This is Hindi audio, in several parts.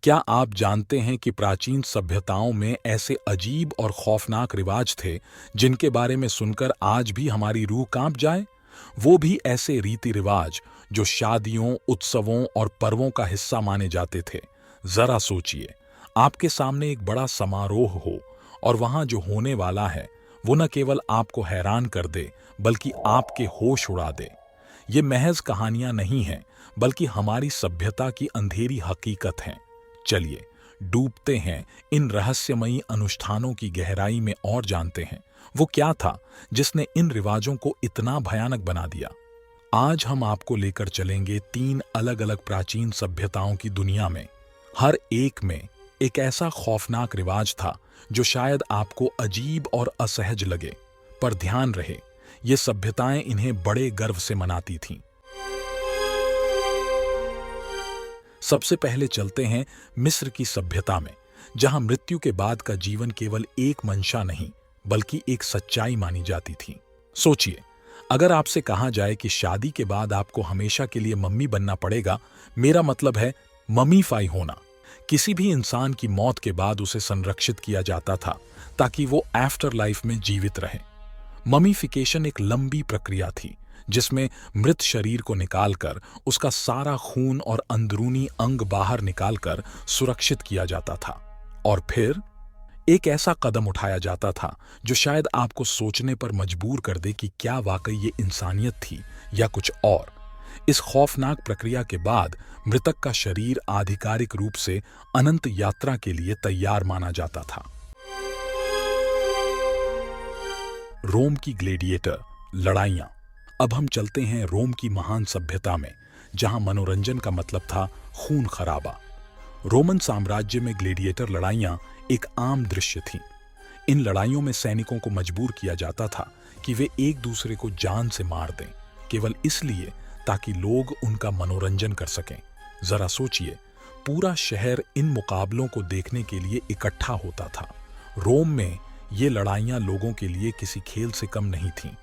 क्या आप जानते हैं कि प्राचीन सभ्यताओं में ऐसे अजीब और खौफनाक रिवाज थे जिनके बारे में सुनकर आज भी हमारी रूह कांप जाए? वो भी ऐसे रीति रिवाज जो शादियों, उत्सवों और पर्वों का हिस्सा माने जाते थे। जरा सोचिए, आपके सामने एक बड़ा समारोह हो और वहां जो होने वाला है वो न केवल आपको हैरान कर दे बल्कि आपके होश उड़ा दे। ये महज कहानियां नहीं हैं, बल्कि हमारी सभ्यता की अंधेरी हकीकत हैं। चलिए डूबते हैं इन रहस्यमयी अनुष्ठानों की गहराई में और जानते हैं वो क्या था जिसने इन रिवाजों को इतना भयानक बना दिया। आज हम आपको लेकर चलेंगे 3 अलग-अलग प्राचीन सभ्यताओं की दुनिया में। हर एक में एक ऐसा खौफनाक रिवाज था जो शायद आपको अजीब और असहज लगे, पर ध्यान रहे, ये सभ्यताएं इन्हें बड़े गर्व से मनाती थीं। सबसे पहले चलते हैं मिस्र की सभ्यता में, जहां मृत्यु के बाद का जीवन केवल एक मंशा नहीं बल्कि एक सच्चाई मानी जाती थी। सोचिए, अगर आपसे कहा जाए कि शादी के बाद आपको हमेशा के लिए मम्मी बनना पड़ेगा, मेरा मतलब है ममीफाई होना। किसी भी इंसान की मौत के बाद उसे संरक्षित किया जाता था ताकि वो आफ्टर लाइफ में जीवित रहे। ममीफिकेशन एक लंबी प्रक्रिया थी जिसमें मृत शरीर को निकालकर उसका सारा खून और अंदरूनी अंग बाहर निकालकर सुरक्षित किया जाता था, और फिर एक ऐसा कदम उठाया जाता था जो शायद आपको सोचने पर मजबूर कर दे कि क्या वाकई ये इंसानियत थी या कुछ और। इस खौफनाक प्रक्रिया के बाद मृतक का शरीर आधिकारिक रूप से अनंत यात्रा के लिए तैयार माना जाता था। रोम की ग्लेडिएटर लड़ाइयां। अब हम चलते हैं रोम की महान सभ्यता में, जहां मनोरंजन का मतलब था खून खराबा। रोमन साम्राज्य में ग्लेडिएटर लड़ाइयां एक आम दृश्य थीं। इन लड़ाइयों में सैनिकों को मजबूर किया जाता था कि वे एक दूसरे को जान से मार दें, केवल इसलिए ताकि लोग उनका मनोरंजन कर सकें। जरा सोचिए, पूरा शहर इन मुकाबलों को देखने के लिए इकट्ठा होता था। रोम में ये लड़ाइयां लोगों के लिए किसी खेल से कम नहीं थीं।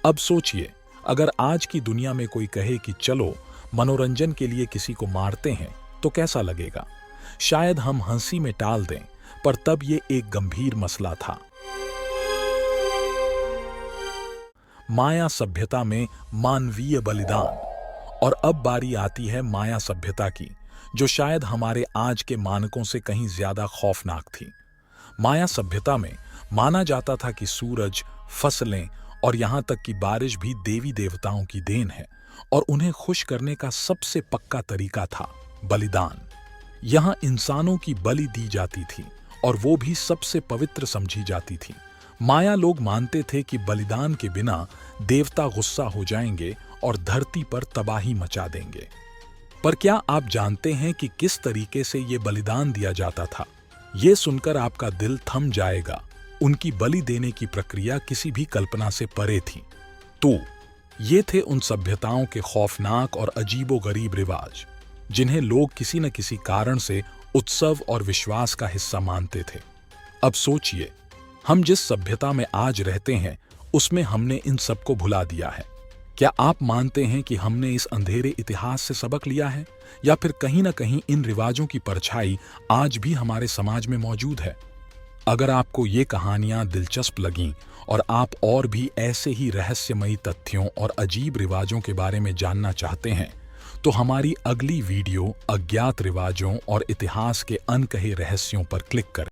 अब सोचिए, अगर आज की दुनिया में कोई कहे कि चलो मनोरंजन के लिए किसी को मारते हैं, तो कैसा लगेगा? शायद हम हंसी में टाल दें, पर तब ये एक गंभीर मसला था। माया सभ्यता में मानवीय बलिदान। और अब बारी आती है माया सभ्यता की, जो शायद हमारे आज के मानकों से कहीं ज्यादा खौफनाक थी। माया सभ्यता में माना जाता था कि सूरज, फसलें और यहां तक कि बारिश भी देवी देवताओं की देन है, और उन्हें खुश करने का सबसे पक्का तरीका था बलिदान। यहां इंसानों की बलि दी जाती थी और वो भी सबसे पवित्र समझी जाती थी। माया लोग मानते थे कि बलिदान के बिना देवता गुस्सा हो जाएंगे और धरती पर तबाही मचा देंगे। पर क्या आप जानते हैं कि किस तरीके से ये बलिदान दिया जाता था? ये सुनकर आपका दिल थम जाएगा। उनकी बलि देने की प्रक्रिया किसी भी कल्पना से परे थी। तो ये थे उन सभ्यताओं के खौफनाक और अजीबोगरीब रिवाज जिन्हें लोग किसी न किसी कारण से उत्सव और विश्वास का हिस्सा मानते थे। अब सोचिए, हम जिस सभ्यता में आज रहते हैं उसमें हमने इन सबको भुला दिया है। क्या आप मानते हैं कि हमने इस अंधेरे इतिहास से सबक लिया है, या फिर कहीं न कहीं इन रिवाजों की परछाई आज भी हमारे समाज में मौजूद है? अगर आपको ये कहानियां दिलचस्प लगीं और आप और भी ऐसे ही रहस्यमयी तथ्यों और अजीब रिवाजों के बारे में जानना चाहते हैं, तो हमारी अगली वीडियो अज्ञात रिवाजों और इतिहास के अनकहे रहस्यों पर क्लिक करें।